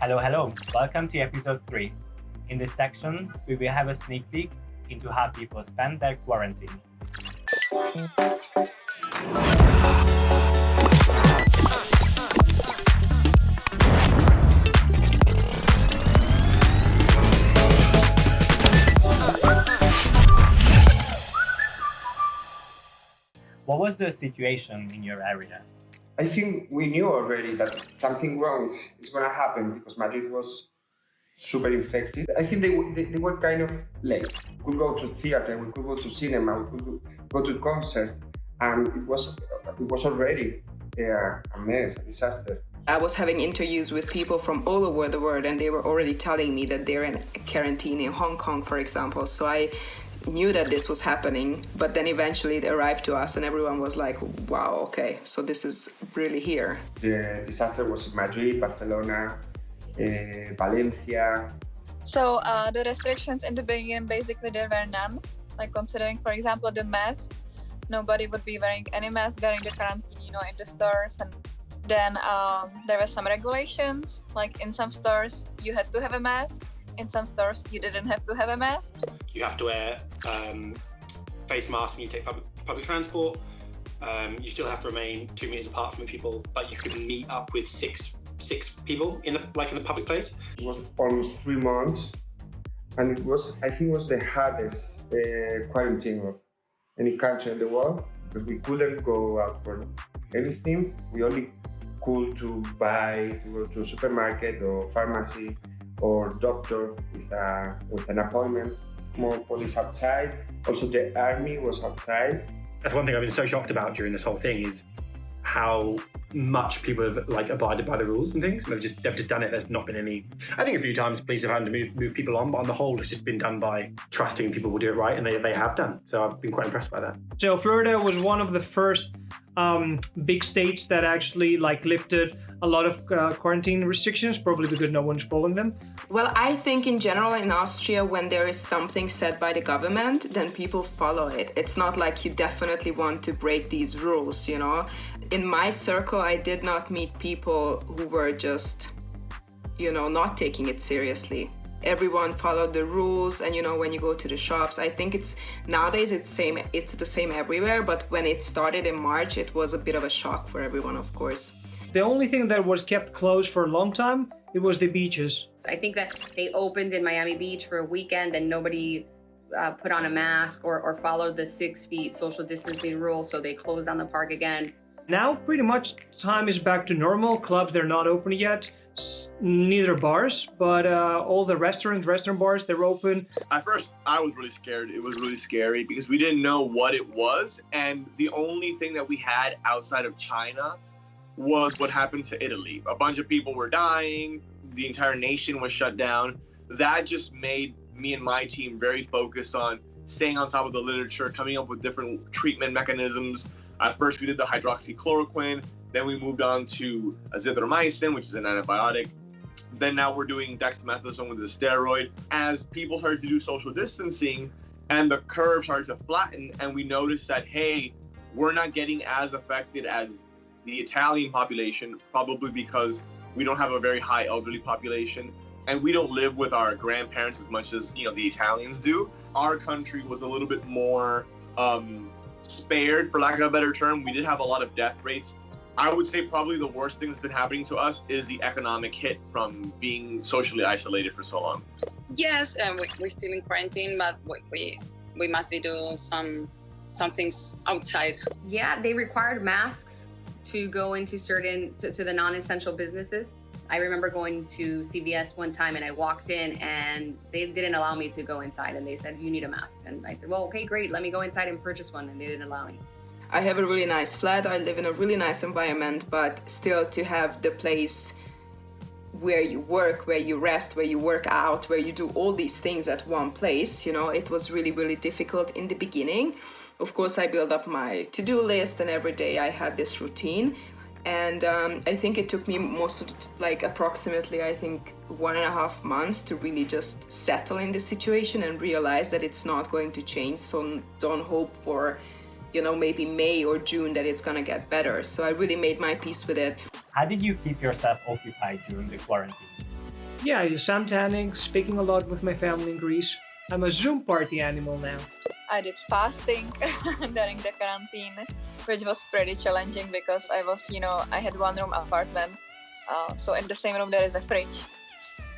Hello, hello. Welcome to episode 3. In this section, we will have a sneak peek into how people spend their quarantine. What was the situation in your area? I think we knew already that something wrong is going to happen because Madrid was super infected. I think they were kind of late. We could go to theater, we could go to cinema, we could go to concert, and it was already a mess, a disaster. I was having interviews with people from all over the world, and they were already telling me that they're in quarantine in Hong Kong, for example. So I knew that this was happening, but then eventually it arrived to us and everyone was like, wow, okay, so this is really here. The disaster was in Madrid, Barcelona, Valencia. So the restrictions in the beginning, basically there were none. Like considering, for example, the mask, nobody would be wearing any mask during the quarantine, in the stores. And then there were some regulations, like in some stores you had to have a mask. In some stores, you didn't have to have a mask. You have to wear face masks when you take public transport. You still have to remain 2 meters apart from people, but you can meet up with six people in the public place. It was almost 3 months, and I think it was the hardest quarantine of any country in the world because we couldn't go out for anything. We only could to go to a supermarket or pharmacy or doctor with an appointment. More police outside. Also, the army was outside. That's one thing I've been so shocked about during this whole thing is how much people have abided by the rules and things. They've just done it. There's not been any. I think a few times police have had to move people on, but on the whole, it's just been done by trusting people will do it right, and they have done. So I've been quite impressed by that. So Florida was one of the first big states that actually lifted a lot of quarantine restrictions, probably because no one's following them. Well, I think in general in Austria, when there is something said by the government, then people follow it. It's not like you definitely want to break these rules, In my circle, I did not meet people who were just, not taking it seriously. Everyone followed the rules, and when you go to the shops, I think nowadays it's the same everywhere, but when it started in March, it was a bit of a shock for everyone, of course. The only thing that was kept closed for a long time, it was the beaches. So I think that they opened in Miami Beach for a weekend and nobody put on a mask or followed the 6 feet social distancing rule, so they closed down the park again. Now pretty much time is back to normal. Clubs, they're not open yet. Neither bars, but all the restaurant bars, they're open. At first, I was really scared. It was really scary because we didn't know what it was. And the only thing that we had outside of China was what happened to Italy. A bunch of people were dying. The entire nation was shut down. That just made me and my team very focused on staying on top of the literature, coming up with different treatment mechanisms. At first, we did the hydroxychloroquine. Then we moved on to azithromycin, which is an antibiotic. Then now we're doing dexamethasone with a steroid. As people started to do social distancing and the curve started to flatten, and we noticed that, hey, we're not getting as affected as the Italian population, probably because we don't have a very high elderly population and we don't live with our grandparents as much as, the Italians do. Our country was a little bit more spared, for lack of a better term. We did have a lot of death rates. I would say probably the worst thing that's been happening to us is the economic hit from being socially isolated for so long. Yes, we're still in quarantine, but we must be doing some things outside. Yeah, they required masks to go into to the non-essential businesses. I remember going to CVS one time and I walked in and they didn't allow me to go inside, and they said, you need a mask. And I said, well, okay, great, let me go inside and purchase one, and they didn't allow me. I have a really nice flat, I live in a really nice environment, but still to have the place where you work, where you rest, where you work out, where you do all these things at one place, it was really, really difficult in the beginning. Of course, I built up my to-do list, and every day I had this routine. And I think it took me approximately 1.5 months to really just settle in the situation and realize that it's not going to change. So don't hope for, maybe May or June that it's gonna get better. So I really made my peace with it. How did you keep yourself occupied during the quarantine? Yeah, I'm tanning, speaking a lot with my family in Greece. I'm a Zoom party animal now. I did fasting during the quarantine, which was pretty challenging because I had one room apartment. So in the same room there is a fridge,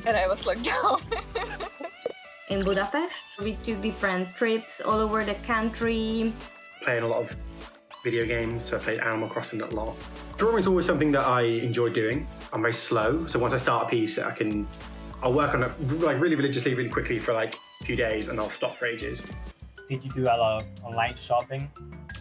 and I was locked down. In Budapest, we took different trips all over the country. Playing a lot of video games, so I played Animal Crossing a lot. Drawing is always something that I enjoy doing. I'm very slow, so once I start a piece, I'll work on it like really religiously, really quickly for like a few days, and I'll stop for ages. Did you do a lot of online shopping?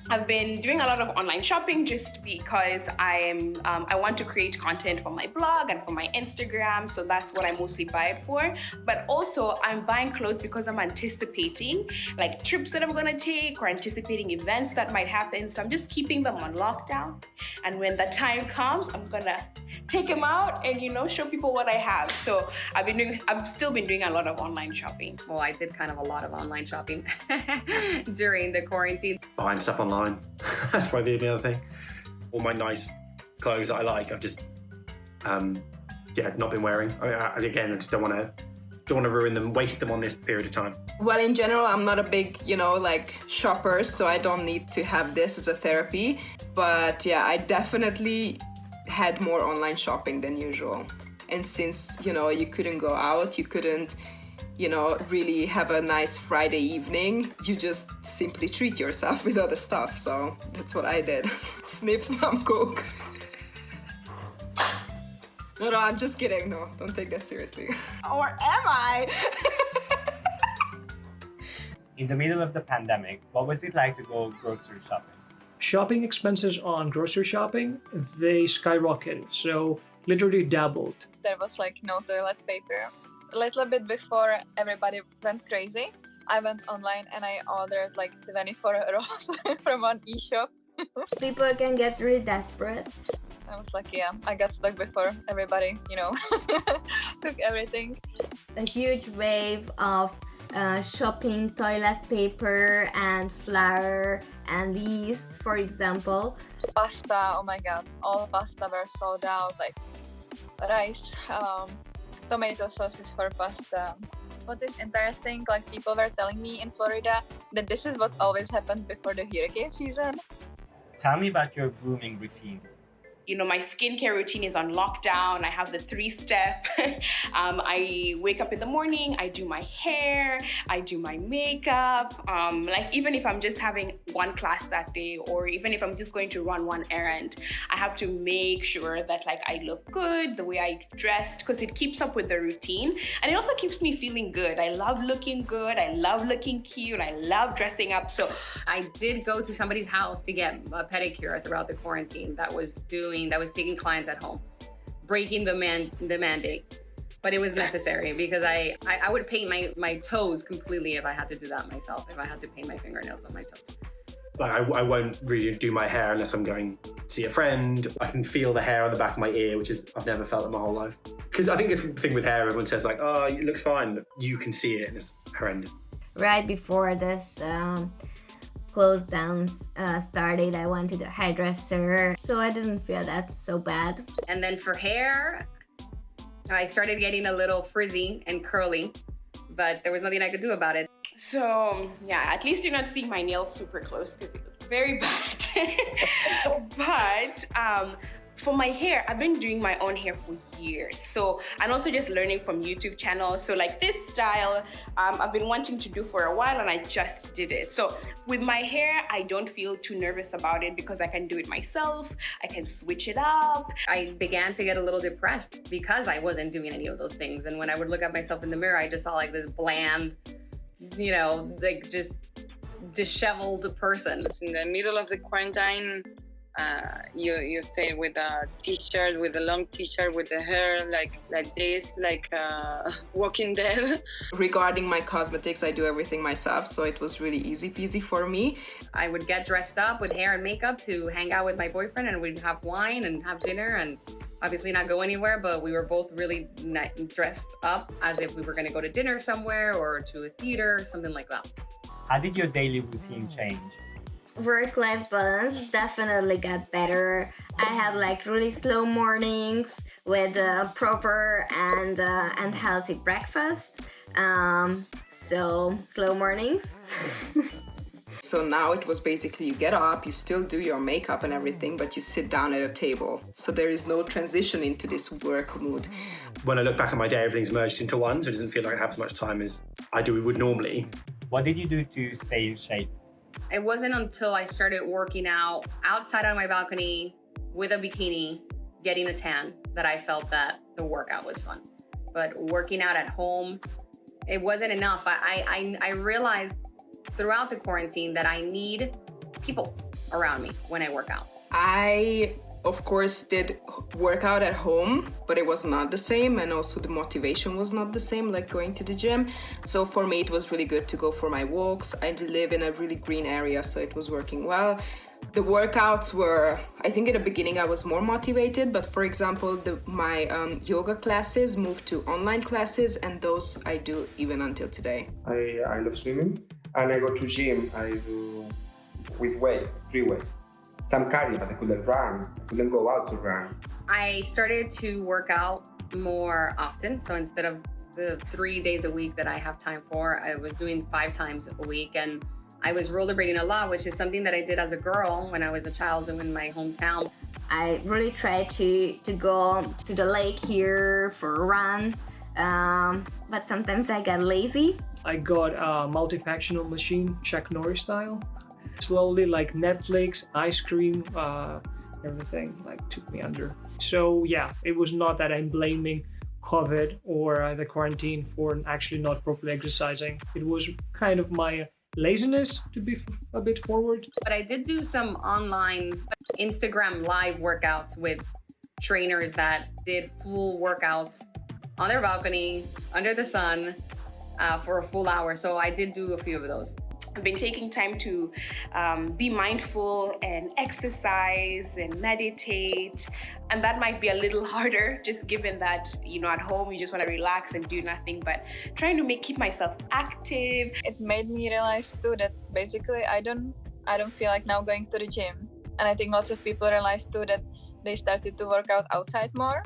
I've been doing a lot of online shopping just because I want to create content for my blog and for my Instagram, so that's what I mostly buy it for. But also I'm buying clothes because I'm anticipating like trips that I'm gonna take or anticipating events that might happen. So I'm just keeping them on lockdown. And when the time comes, I'm gonna take them out and show people what I have. So I've still been doing a lot of online shopping. Well, I did kind of a lot of online shopping during the quarantine. Buying stuff online. That's probably the other thing. All my nice clothes that I like, I've just not been wearing. I just don't want to ruin them, waste them on this period of time. Well, in general, I'm not a big, shopper, so I don't need to have this as a therapy. But yeah, I definitely had more online shopping than usual. And since, you couldn't go out, you couldn't really have a nice Friday evening, you just simply treat yourself with other stuff. So that's what I did. Sniff some coke. No, I'm just kidding. No, don't take that seriously. Or am I? In the middle of the pandemic, what was it like to go grocery shopping? Shopping expenses on grocery shopping, they skyrocketed. So literally doubled. There was no toilet paper. A little bit before everybody went crazy, I went online and I ordered 24 rolls from one e-shop. People can get really desperate. I was like, yeah, I got stuck before everybody, took everything. A huge wave of shopping toilet paper and flour and yeast, for example. Pasta, oh my god, all pasta were sold out, rice, tomato sauces for pasta. What is interesting, people were telling me in Florida that this is what always happened before the hurricane season. Tell me about your grooming routine. My skincare routine is on lockdown. I have the 3-step. I wake up in the morning, I do my hair, I do my makeup. Even if I'm just having one class that day, or even if I'm just going to run one errand, I have to make sure that I look good, the way I dressed, because it keeps up with the routine. And it also keeps me feeling good. I love looking good. I love looking cute. I love dressing up. So I did go to somebody's house to get a pedicure throughout the quarantine that was taking clients at home, breaking the mandate. But it was necessary because I would paint my toes completely if I had to do that myself, if I had to paint my fingernails on my toes. I won't really do my hair unless I'm going to see a friend. I can feel the hair on the back of my ear, which is I've never felt in my whole life. Because I think it's the thing with hair, everyone says oh, it looks fine, but you can see it and it's horrendous. Right before this close down started, I went to the hairdresser, so I didn't feel that so bad. And then for hair, I started getting a little frizzy and curly, but there was nothing I could do about it. So yeah, at least you're not seeing my nails super close because it was very bad. But for my hair, I've been doing my own hair for years. So, and also just learning from YouTube channels. So this style, I've been wanting to do for a while and I just did it. So with my hair, I don't feel too nervous about it because I can do it myself. I can switch it up. I began to get a little depressed because I wasn't doing any of those things. And when I would look at myself in the mirror, I just saw this bland, just disheveled person. In the middle of the quarantine, you stay with a t-shirt, with a long t-shirt, with the hair like this, Walking Dead. Regarding my cosmetics, I do everything myself, so it was really easy peasy for me. I would get dressed up with hair and makeup to hang out with my boyfriend, and we'd have wine and have dinner and obviously not go anywhere, but we were both really dressed up as if we were going to go to dinner somewhere or to a theater, something like that. How did your daily routine change? work-life balance definitely got better. I had like really slow mornings with proper and healthy breakfast. So slow mornings. So now it was basically you get up, you still do your makeup and everything, but you sit down at a table. So there is no transition into this work mood. When I look back at my day, everything's merged into one, so it doesn't feel like I have as much time as I would normally. What did you do to stay in shape? It wasn't until I started working out outside on my balcony with a bikini, getting a tan, that I felt that the workout was fun. But working out at home, it wasn't enough. I realized throughout the quarantine that I need people around me when I work out. I, of course, did work out at home, but it was not the same, and also the motivation was not the same, like going to the gym. So for me, it was really good to go for my walks. I live in a really green area, so it was working well. The workouts were, I think in the beginning I was more motivated, but for example, my yoga classes moved to online classes, and those I do even until today. I love swimming, and I go to gym. I do with weight, free weight. Some cardio, but I couldn't run. I couldn't go out to run. I started to work out more often. So instead of the 3 days a week that I have time for, I was doing 5 times a week. And I was rollerblading a lot, which is something that I did as a girl when I was a child in my hometown. I really try to go to the lake here for a run, but sometimes I get lazy. I got a multifunctional machine, Chuck Norris style. Slowly, like Netflix, ice cream, everything like took me under. So yeah, it was not that I'm blaming COVID or the quarantine for actually not properly exercising. It was kind of my laziness to be a bit forward. But I did do some online Instagram live workouts with trainers that did full workouts on their balcony, under the sun, for a full hour. So I did do a few of those. I've been taking time to be mindful and exercise and meditate, and that might be a little harder just given that, you know, at home you just want to relax and do nothing, but trying to keep myself active. It made me realize too that basically I don't feel like now going to the gym, and I think lots of people realize too that they started to work out outside more,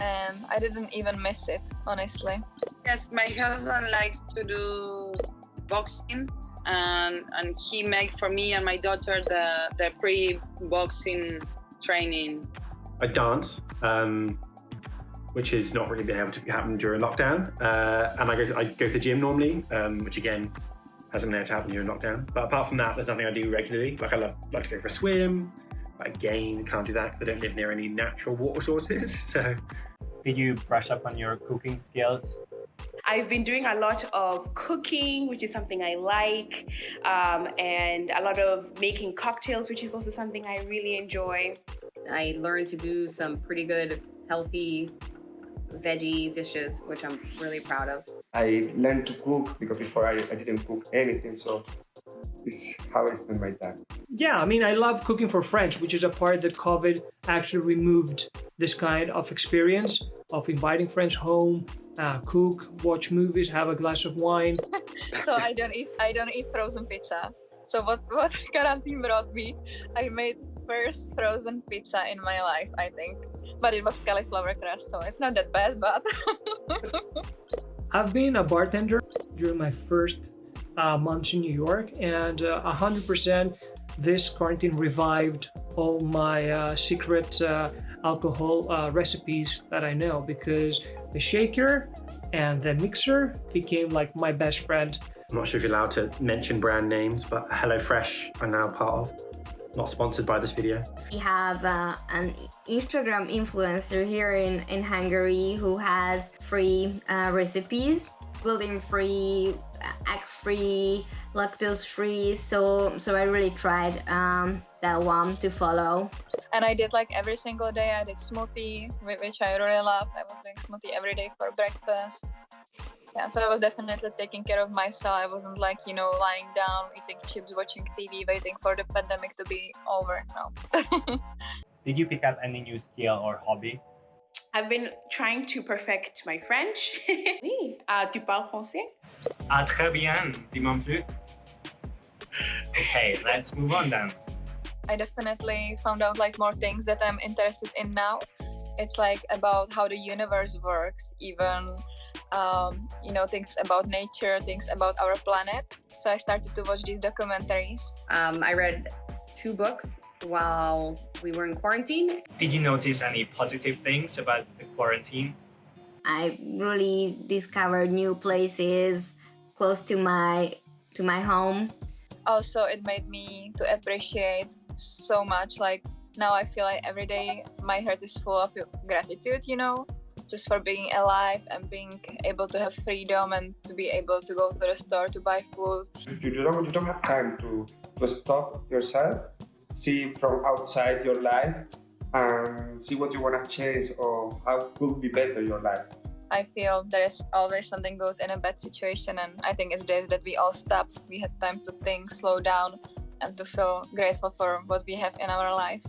and I didn't even miss it, honestly. Yes, my husband likes to do boxing. And he make for me and my daughter the pre-boxing training. I dance, which has not really been able to happen during lockdown, and I go to the gym normally, which again hasn't been able to happen during lockdown. But apart from that, there's nothing I do regularly. Like I like to go for a swim. But again, can't do that because I don't live near any natural water sources. So, did you brush up on your cooking skills? I've been doing a lot of cooking, which is something I like, and a lot of making cocktails, which is also something I really enjoy. I learned to do some pretty good, healthy veggie dishes, which I'm really proud of. I learned to cook because before I didn't cook anything, so this is how I spend my time. Yeah, I mean, I love cooking for friends, which is a part that COVID actually removed this kind of experience of inviting friends home, cook, watch movies, have a glass of wine. So I don't eat frozen pizza. So what quarantine brought me, I made first frozen pizza in my life, I think. But it was cauliflower crust, so it's not that bad, but... I've been a bartender during my first months in New York, and 100% this quarantine revived all my secret alcohol recipes that I know, because the shaker and the mixer became like my best friend. I'm not sure if you're allowed to mention brand names, but HelloFresh I'm now part of. Not sponsored by this video. We have an Instagram influencer here in Hungary who has free recipes, gluten-free, egg-free, lactose-free. So I really tried that one to follow. And I did like every single day. I did smoothie, which I really love. I was doing smoothie every day for breakfast. Yeah, so I was definitely taking care of myself. I wasn't like, you know, lying down, eating chips, watching TV, waiting for the pandemic to be over. No. Did you pick up any new skill or hobby? I've been trying to perfect my French. Oui. Tu parles français? Ah, très bien. Dis-moi plus. Okay, let's move on then. I definitely found out like more things that I'm interested in now. It's like about how the universe works, even things about nature, things about our planet. So I started to watch these documentaries. I read 2 books while we were in quarantine. Did you notice any positive things about the quarantine? I really discovered new places close to my home. Also, it made me to appreciate so much. Like now I feel like every day my heart is full of gratitude, just for being alive and being able to have freedom and to be able to go to the store to buy food. You don't have time to stop yourself, see from outside your life, and see what you want to change or how could be better your life. I feel there is always something good in a bad situation, and I think it's days that we all stopped. We had time to think, slow down, and to feel grateful for what we have in our life.